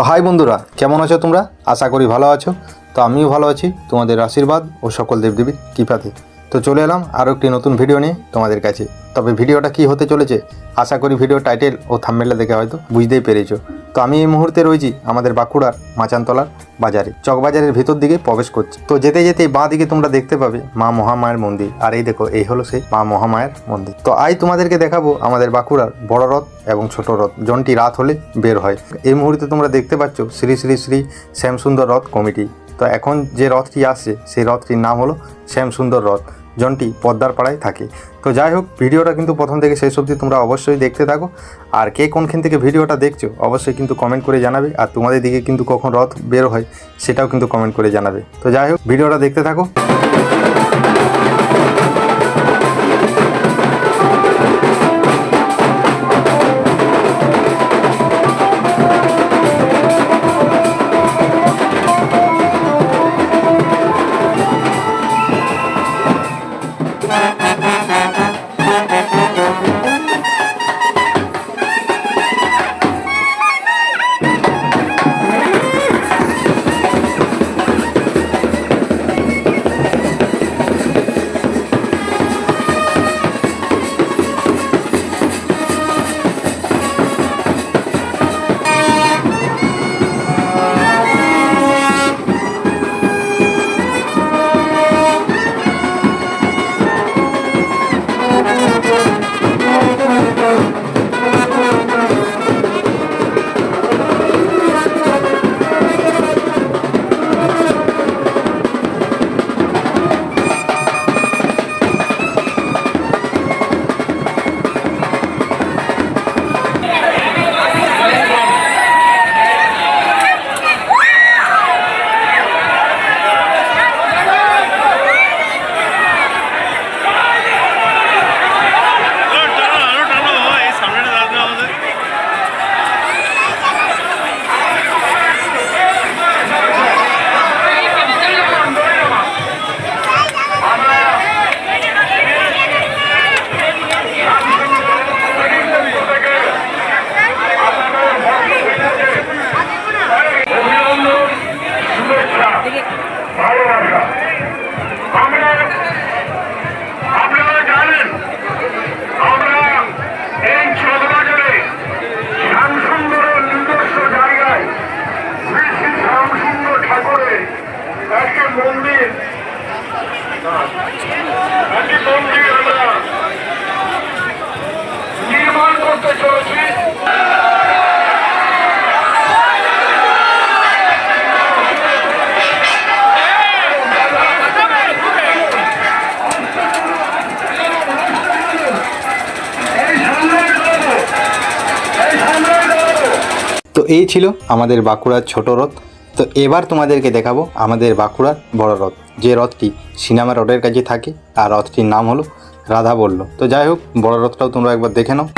তো হাই বন্ধুরা, কেমন আছো তোমরা? আশা করি ভালো আছো। তো আমিও ভালো আছি তোমাদের আশীর্বাদ ও সকল দেবদেবীর কৃপাতে। তো চলে এলাম আরও একটি নতুন ভিডিও নিয়ে তোমাদের কাছে। তবে ভিডিওটা কি হতে চলেছে আশা করি ভিডিও টাইটেল ও থাম্বনেলটা দেখে হয়তো বুঝতেই পেরেছো। তো আমি এই মুহূর্তে রয়েছি আমাদের বাঁকুড়ার মাচানতলার বাজারে, চকবাজারের ভিতর দিকে প্রবেশ করছি। তো যেতে যেতে বাঁ দিকে তোমরা দেখতে পাবে মা মহামায়ের মন্দির, আর এই দেখো এই হলো সেই মা মহামায়ের মন্দির। তো আজ তোমাদেরকে দেখাবো আমাদের বাঁকুড়ার বড় রথ এবং ছোট রথ, জনটি রাত হলে বের হয়। এই মুহূর্তে তোমরা দেখতে পাচ্ছ শ্রী শ্রী শ্রী শ্যামসুন্দর রথ কমিটি। তো এখন যে রথটি আসছে সেই রথটির নাম হলো শ্যামসুন্দর রথ, জনটি পদ্মার পাড়ায় থাকে। তো যাই হোক, ভিডিওটা কিন্তু প্রথম থেকে শেষ অবধি তোমরা অবশ্যই দেখতে থাকো। আর কে কোনখান থেকে ভিডিওটা দেখছো অবশ্যই কিন্তু কমেন্ট করে জানাবে, আর তোমাদের দিকে কিন্তু কখন রথ বের হয় সেটাও কিন্তু কমেন্ট করে জানাবে। তো যাই হোক, ভিডিওটা দেখতে থাকো। নির্মাণ করতে চলেছি। তো এই ছিল আমাদের বাঁকুড়ার ছোট রথ। তো এবার তোমাদেরকে দেখাবো আমাদের বাঁকুড়ার বড় রথ, যে রথটি সিনেমা রোডের কাছে থাকে, আর রথটির নাম হলো রাধা বলল। তো যাই হোক, বড় রথটাও তোমরা একবার দেখে নাও।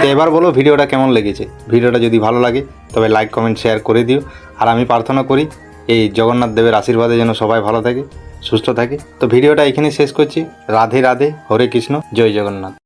তো এবার বলো ভিডিওটা কেমন লেগেছে। ভিডিওটা যদি ভালো লাগে তবে লাইক কমেন্ট শেয়ার করে দিও। আর আমি প্রার্থনা করি এই জগন্নাথ দেবের আশীর্বাদে যেন সবাই ভালো থাকে, সুস্থ থাকে। তো ভিডিওটা এখানে শেষ করছি। রাধে রাধে, হরে কৃষ্ণ, জয় জগন্নাথ।